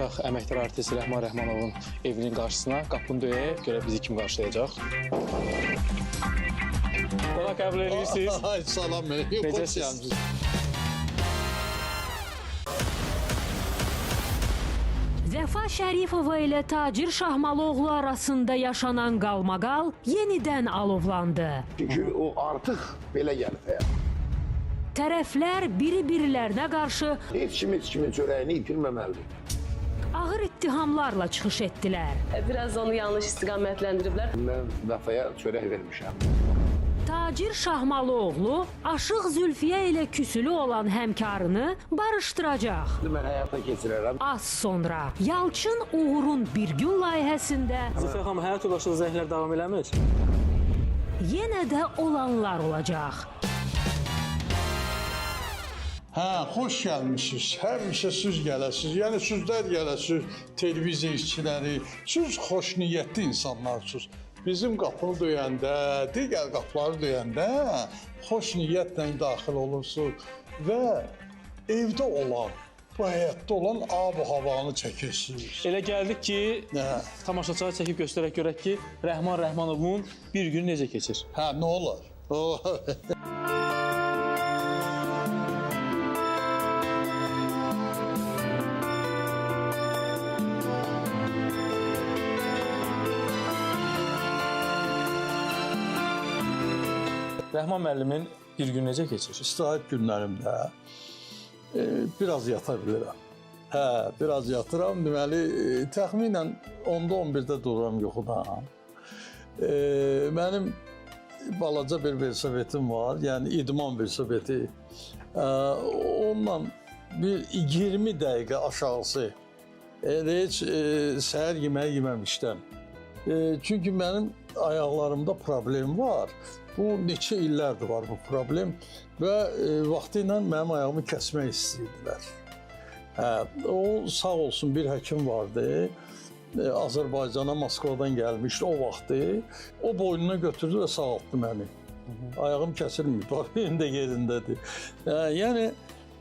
Əməkdar artist Rəhman Rəhmanovun evinin qarşısına qapını döyək, görə bizi kim qarşılayacaq. Ona qəbul edirsiniz. Ay, salam, Necəsiniz? Vəfa Şərifova ilə Tacir Şahmalıoğlu arasında yaşanan qalmaqal yenidən alovlandı. Çünki o artıq belə gəlib həyat. Tərəflər biri-birilərinə qarşı Heç kimin çörəyini itirməməlidir. ağır ittihamlarla çıxış etdilər. Biraz onu yanlış istiqamətləndiriblər. Mən Vəfaya çörək vermişəm. Tacir Şahmalıoğlu Aşıq Zülfiyə ilə küsülü olan həmkarını barışdıracaq. Mən həyata keçirərəm. Az sonra Yalçın Uğur'un Bir Gün layihəsində Zülfiyə xanım, həyat yoldaşlığı zənglər davam eləmir. yenə də olanlar olacaq. Hə, xoş gəlmişsiniz. Həmişə siz gələsiniz. Yəni sizlər gələsiniz, televiziya işçiləri, siz xoş niyyətli insanlarsınız. Bizim qapını döyəndə, digər qapıları döyəndə xoş niyyətlə daxil olursunuz və evdə olan, bu həyatda olan ab-havanı çəkirsiniz. Elə gəldik ki, tamaşaçıları çəkib göstərək görək ki, Rəhman Rəhmanovun bir günü necə keçir. Hə, nə olar? Rəhman müəllimin bir günü necə keçir? İstirahət günlərimdə biraz yata bilirəm. Hə, biraz yatıram. Deməli, təxminən 10-da 11-də dururam yuxudan. Mənim balaca bir velosipetim var, yəni idman velosipeti. Ondan bir 20 dəqiqə aşağısı heç səhər yeməyi yeməmişdən. Çünki mənim ayaqlarımda problem var. Bu neçə illərdir var bu problem və vaxtı ilə mənim ayağımı kəsmək istəyirdilər. O sağ olsun bir həkim vardı. Azərbaycana, Moskvadan gəlmişdi o vaxtı. O boynuna götürdü və sağaltdı məni. Ayağım kəsilmir, benim də yerindədir. Yəni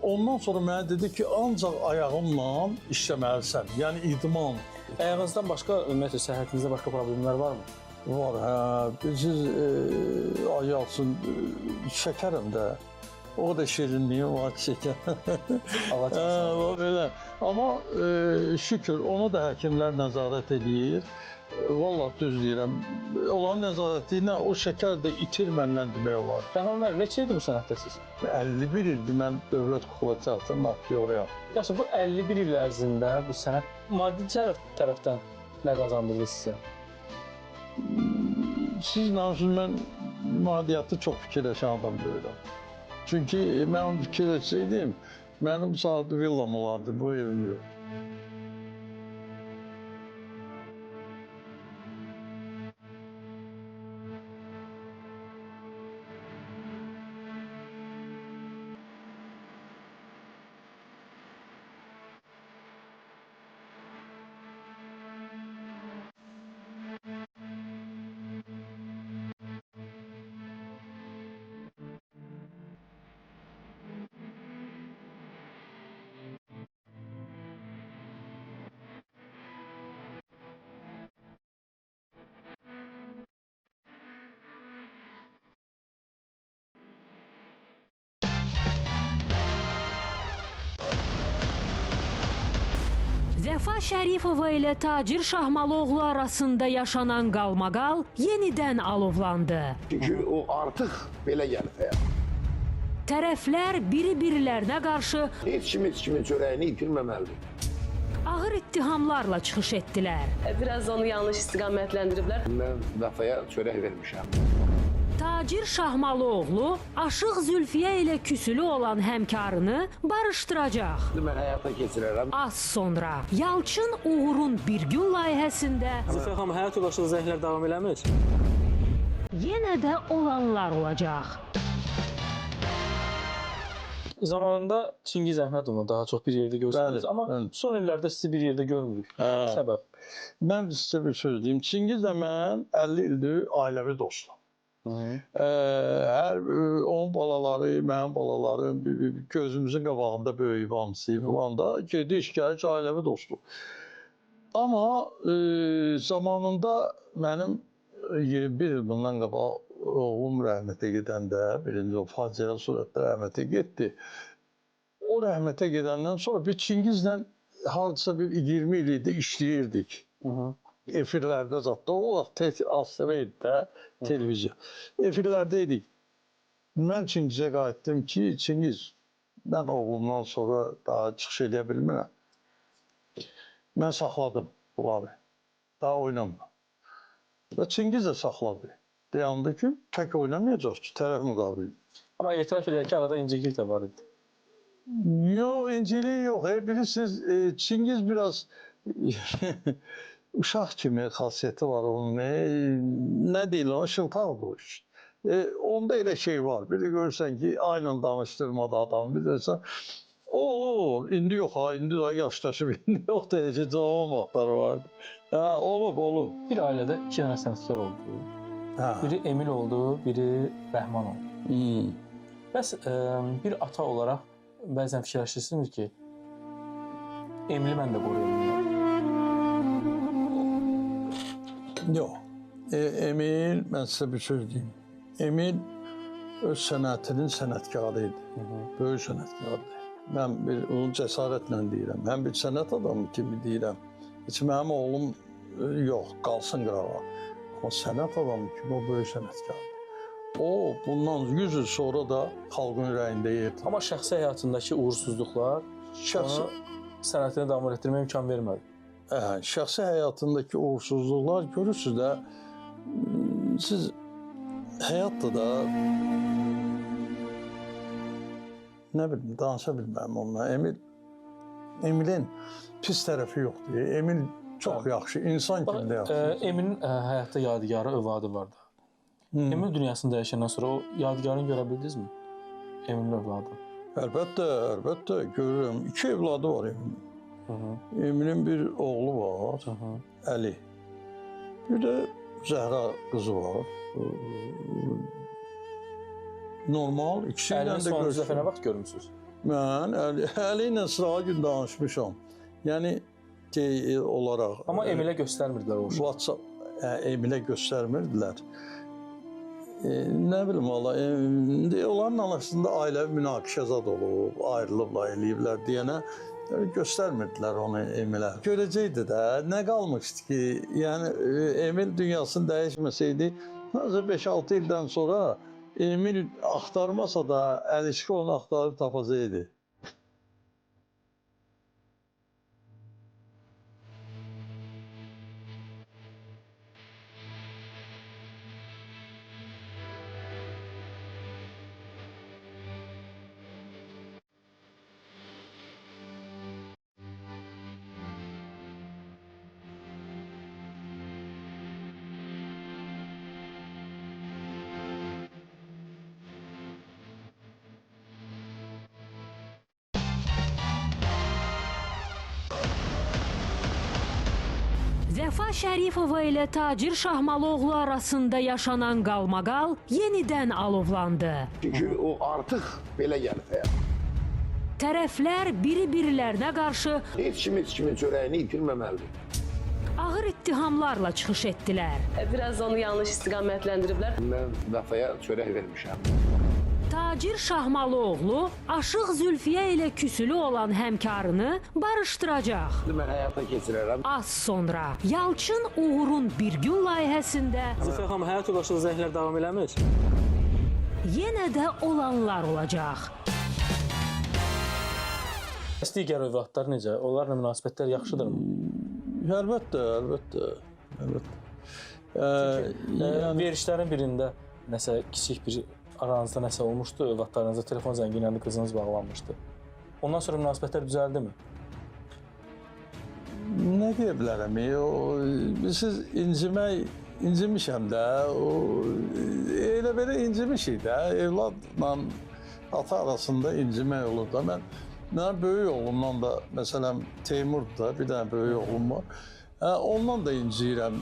ondan sonra mənə dedi ki, ancaq ayağımla işləməlisən, yəni idman. Ayağınızdan başqa, ümumiyyətlə səhhətinizdə başqa problemlər varmı? Var, hə. Siz ayalsın, şəkərəm də. O da şirinliyi var, şəkər. Belə. Amma şükür, onu da həkimlər nəzarət edir. Vallahi düz deyirəm. Onların nəzarəti ilə o şəkər də itirmənlə demək olar. Rəhman müəllim, neçə ildir bu sənətdə siz? 51 ildir mən dövlət kukla teatrının aktyoruyam. Yaxşı, bu 51 il ərzində bu sənət maddi tərəfdən nə qazandırdı sizə? Siz namusuz, mən maddiyatı çox fikirləşən adam deyirəm. Çünki mən fikirləşsəydim, mənim saat villam olardı, bu evim yox. Vəfa Şərifova ilə Tacir Şahmalıoğlu arasında yaşanan qalmaqal yenidən alovlandı. Çünki o artıq belə gəlib həyat. Tərəflər biri-birilərinə qarşı Heç kimin çörəyini itirməməlidir. ağır ittihamlarla çıxış etdilər. Biraz onu yanlış istiqamətləndiriblər. Mən Vəfaya çörək vermişəm. Tacir Şahmalıoğlu Aşıq Zülfiyə ilə küsülü olan həmkarını barışdıracaq. Mən həyata keçirərəm. Az sonra Yalçın Uğur'un Bir Gün layihəsində Zülfiyə xanım, həyat yoldaşlığı zənglər davam eləmir. yenə də olanlar olacaq. Zamanında Çingiz Əhmədovla daha çox bir yerdə görürsünüz, Bəli, amma bəli. son illərdə sizi bir yerdə görmürük. Səbəb? Mən sizə bir söz deyim. Çingizlə mən 50 ildir ailəvi dostum. Hər onun balaları, mənim balalarım gözümüzün qabağında böyüyüb hamısı. Onda gediş gəliş ailəvi dostluq. Amma zamanında mənim 21 il bundan qabaq oğlum rəhmətə gedəndə, birinci o faciəli surətdə rəhmətə getdi. O rəhmətə gedəndən sonra biz Çingizlə hardasa bir 20 il idi işləyirdik. Efirlərdə zaten o vaxt ASTV idi də, televiziya. Efirlərdə idik. Mən Çingizə qayıtdım ki, Çingiz, mən oğlumdan sonra daha çıxış edə bilmirəm. Mən saxladım bunları. Daha oynamam. Və Çingiz də saxladı. Dayandı ki, tək oynamayacaq ki, tərəf müqabilir. Amma etiraf edək ki, arada inciklik də var idi. Yox, inceliği yox. Bilirsiniz, Çingiz biraz uşaq kimi xasiyyəti var onun. Nə deyil, o şıltaqdır o iş. Onda elə şey var. Bir də görürsən ki, aynen danışdırmadı adamı. Bir də sən, indi yox ha, indi daha yaşlaşıb, indi yox deyəcək, cavan vaxtları vardı. Olub. Bir ailədə iki dənə sənətkar oldu. Biri Emil oldu, biri Rəhman oldu. Bəs bir ata olaraq bəzən fikirləşirsiniz ki, Emili mən də qoruyum. Yox. Emil, mən sizə bir söz deyim. Emil öz sənətinin sənətkarı idi. Böyük sənətkardır. Mən onu cəsarətlə deyirəm. Mən bir sənət adamı kimi deyirəm. Heç mənim oğlum yox, qalsın qırağa. Amma sənət adamı kimi o böyük sənətkardır. O, bundan 100 il sonra da xalqın ürəyində yerdir. Amma şəxsi həyatındakı uğursuzluqlar ona sənətini davam etdirməyə imkan vermədi. Şəxsi həyatındakı uğursuzluqlar görürsünüz də, siz həyatda da nə bilim, danışa bilməm onunla. Emilin pis tərəfi yoxdur. Emil çox yaxşı, insan kimi də yaxşı. Emilin həyatda yadigarı övladı var da. Emil dünyasında yaşayandan sonra o yadigarını görə bildinizmi? Emilin övladı. Əlbəttə, görürəm. 2 evladı var Emilin. Emilin bir oğlu var, Əli. Bir də Zəhra qızı var. Normal, ikisi ilə Əlinin də sonuncu dəfə nə görüşürəm. vaxt görmüsünüz? Mən Əli ilə sırağa gün danışmışam. Yəni, olaraq... Amma Emilə göstərmirdilər o uşaq. WhatsApp Emilə göstərmirdilər. Nə bilim, onların arasında ailəvi münaqişəzad olub, ayrılıblar, eləyiblər deyənə göstərmirdilər onu Emilə. Görəcəkdi də, nə qalmışdı ki, yəni Emil dünyasını dəyişməsəydi, 5-6 ildən sonra Emil axtarmasa da Əlişki onu axtarıb tapacaqdı. Vəfa Şərifova ilə Tacir Şahmalıoğlu arasında yaşanan qalmaqal yenidən alovlandı. Çünki o artıq belə gəlib həyat. Tərəflər biri-birilərinə qarşı Heç kimin çörəyini itirməməlidir. ağır ittihamlarla çıxış etdilər. Biraz onu yanlış istiqamətləndiriblər. Mən Vəfaya çörək vermişəm. Tacir Şahmalıoğlu Aşıq Zülfiyə ilə küsülü olan həmkarını barışdıracaq. Mən həyata keçirərəm. Az sonra Yalçın Uğur'un Bir Gün layihəsində Zülfiyə xanım, həyat yoldaşlığı zənglər davam eləmir. yenə də olanlar olacaq. Digər övladlar necə? Onlarla münasibətlər yaxşıdırmı? Əlbəttə. Verişlərin birində nəsə kiçik bir aranızda nəsə olmuşdu, övladlarınızda telefon zəngi ilə qızınız bağlanmışdı. Ondan sonra münasibətlər düzəldi mi? Nə deyə bilərəm? Siz incimişəm də. Elə belə incimişik də. Evladla ata arasında incimək olur da. Mən böyük oğlumdan da, məsələn, Teymur'da bir dənə böyük oğlum var. Ondan da inciyirəm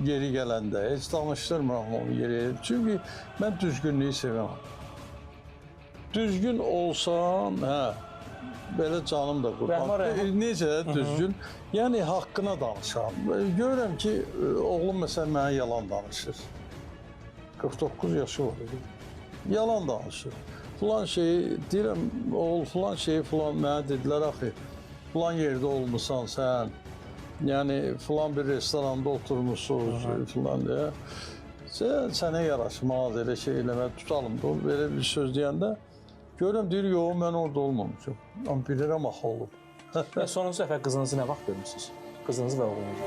yeri gələndə. Heç danışdırmıram onu yeri. Çünki mən düzgünlüyü sevirəm. Düzgün olsam, belə canım da qurban. Necə düzgün? Yəni haqqına danışam. Görürəm ki, oğlum məsələn mənə yalan danışır. 49 yaşı var. Yalan danışır. Filan şeyi deyirəm, oğul filan şeyi filan mənə dedilər axı. Filan yerdə olmusan sən. Yəni filan bir restoranda oturmuşsunuz filan deyə. Sənə yaraşmaz elə şey eləmək tutalım da. Belə bir söz deyəndə görürəm deyir, yox mən orada olmamışam. Amma bilirəm axı olub. Sonuncu dəfə qızınızı nə vaxt görmüsünüz? Qızınızı və oğlunuzu.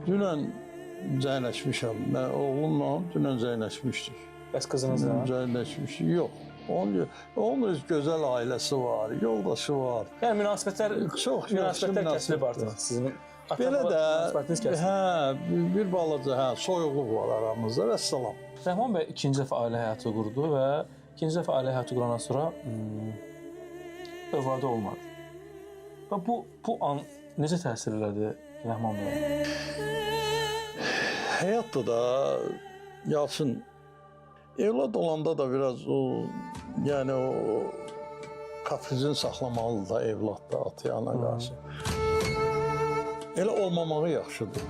Dünən Cəyləşmişəm. Mən oğlumla dünən cəyləşmişdik. Bəs qızınızla? Cəyləşmişdik. Yox. Onun öz gözəl ailəsi var, yoldaşı var. Yəni münasibətlər kəsilib artıq sizin. Belə də bir balaca soyuqluq var aramızda və salam. Rəhman bəy ikinci dəfə ailə həyatı qurdu və ikinci dəfə ailə həyatı qurandan sonra övladı olmadı. Və bu an necə təsir elədi Rəhman bəy? Həyatda da Yalçın evlad olanda da biraz yəni o kaprizin saxlamalıdır da evladda ata-ana qarşı. Elə olmamağı yaxşıdır.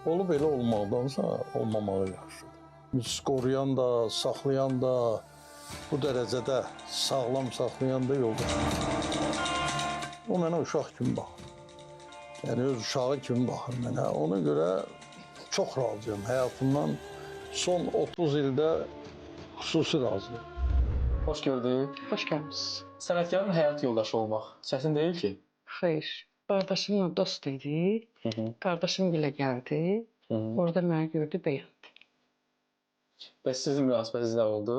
Olub elə olmaqdansa olmamağı yaxşıdır. Biz qoruyan da, saxlayan da, bu dərəcədə sağlam saxlayan da yoldaş. O mənə uşaq kimi baxır. Yəni öz uşağı kimi baxır mənə. Ona görə çox razıyam. Həyatımdan son 30 ildə xüsusi razıyam. Xoş gördük. Xoş gəlmisiniz. Sənətkarın həyat yoldaşı olmaq çətin deyil ki? Xeyr. Qardaşımla dost idi. Qardaşım gilə gəldi. Orada məni gördü, bəyəndi. Bəs sizin münasibətiniz nə oldu?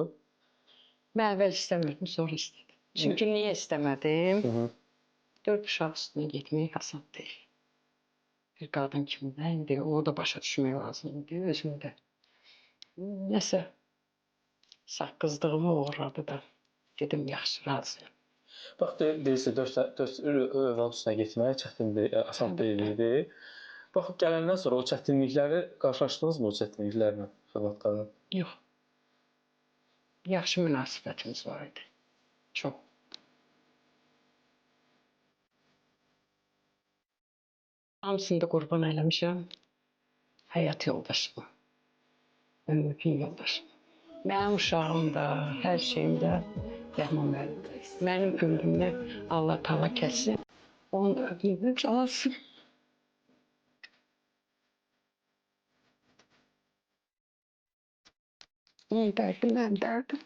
Mən əvvəl istəmirdim, sonra istədim. Çünki niyə istəmədim? 4 uşaq üstünə getmək asan deyil. Bir qadın kimi indi onu da başa düşmək lazımdır özümdə. Nəsə saqqızdığımı uğradı da dedim yaxşı razıyam. Bax deyirsiniz 4 övlad üstünə getmək çətindir, asan deyildi. Baxıb gələndən sonra o çətinlikləri qarşılaşdınızmı o çətinliklərlə övlad qadın? Yox. Yaxşı münasibətimiz var idi. Çox. Hamısını da qurban eləmişəm həyat yoldaşıma, ömürlük yoldaşıma. Mənim uşağım da, hər şeyim də Rəhman müəllimdir. Mənim ömrümdə Allah Taala kəssin, onun ömrünü çalsın. Onun dərdi mənim dərdim.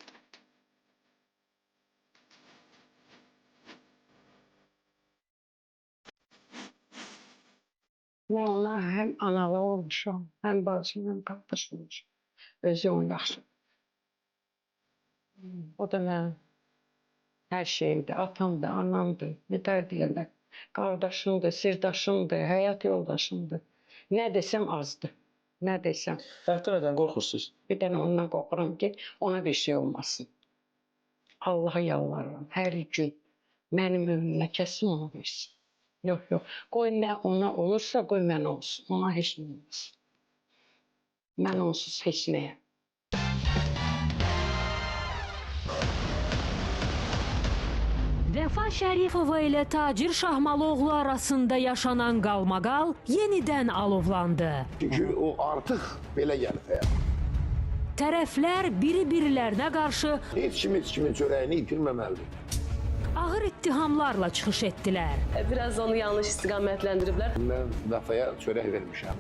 Mən ona həm analı olmuşam, həm bacım, həm qardaş olmuşam. Özü onun yaxşı. O da mənim hər şeyimdir, atamdır, anamdır, nə deyirlər, qardaşımdır, sirdaşımdır, həyat yoldaşımdır. Nə desəm azdır, nə desəm. Həyatda nədən qorxursunuz? Bir dənə ondan qorxuram ki, ona bir şey olmasın. Allaha yalvarıram, hər gün mənim önümə kəsin onu versin. Yox, yox, qoy nə ona olursa, qoy mənə olsun, ona heç nə olmasın. Mən onsuz heç nəyəm. Vəfa Şərifova ilə Tacir Şahmalıoğlu arasında yaşanan qalmaqal yenidən alovlandı. Çünki o artıq belə gəlib həyat. Tərəflər biri-birilərinə qarşı Heç kimin çörəyini itirməməlidir. ağır ittihamlarla çıxış etdilər. Biraz onu yanlış istiqamətləndiriblər. Mən Vəfaya çörək vermişəm.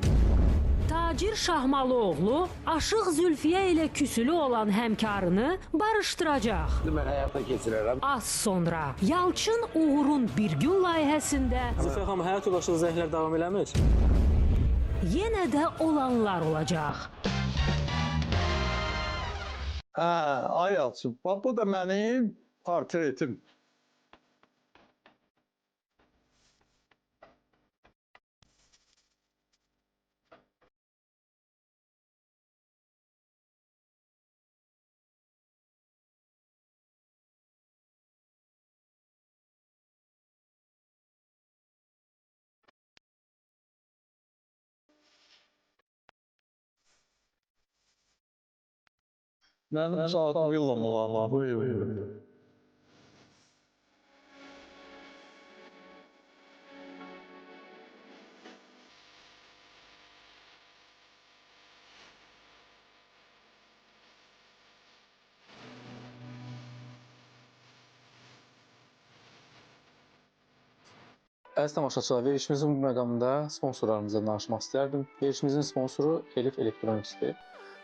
Tacir Şahmalıoğlu Aşıq Zülfiyə ilə küsülü olan həmkarını barışdıracaq. Mən həyata keçirərəm. Az sonra Yalçın Uğur'un bir gün layihəsində Zülfiyə xanım, həyat yoldaşlıq zənglər davam eləmir. yenə də olanlar olacaq. Ay Yalçın, bu da mənim portretim. Mənim saatım villam var. Buyur. Əziz tamaşaçılar, verilişimizin bu məqamında sponsorlarımızla danışmaq istərdim. Verilişimizin sponsoru Elif Elektroniksdir.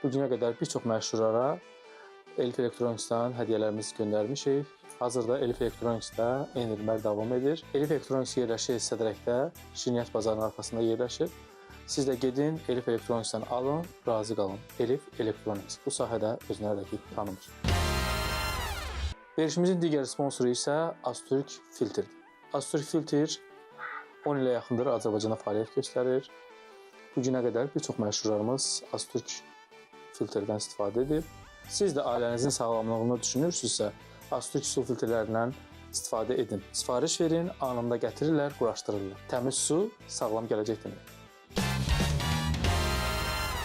Bu günə qədər bir çox məşhurlara Elif Elektroniksdən hədiyyələrimizi göndərmişik. Hazırda Elif Elektroniksdə endirimlər davam edir. Elif Elektroniks yerləşir Sədrəkdə, Şirniyyat bazarının arxasında yerləşir. Siz də gedin, Elif Elektroniksdən alın, razı qalın. Elif Elektroniks bu sahədə özünə rəqib tanımır. Verilişimizin digər sponsoru isə Astürk Filtrdir. Astürk Filtr 10 ilə yaxındır Azərbaycanda fəaliyyət göstərir. Bu günə qədər bir çox məşhurlarımız Astürk filtrdən istifadə edib. Siz də ailənizin sağlamlığını düşünürsünüzsə, Astürk su filtrlərindən istifadə edin. Sifariş verin, anında gətirirlər, quraşdırırlar. Təmiz su sağlam gələcək deməkdir.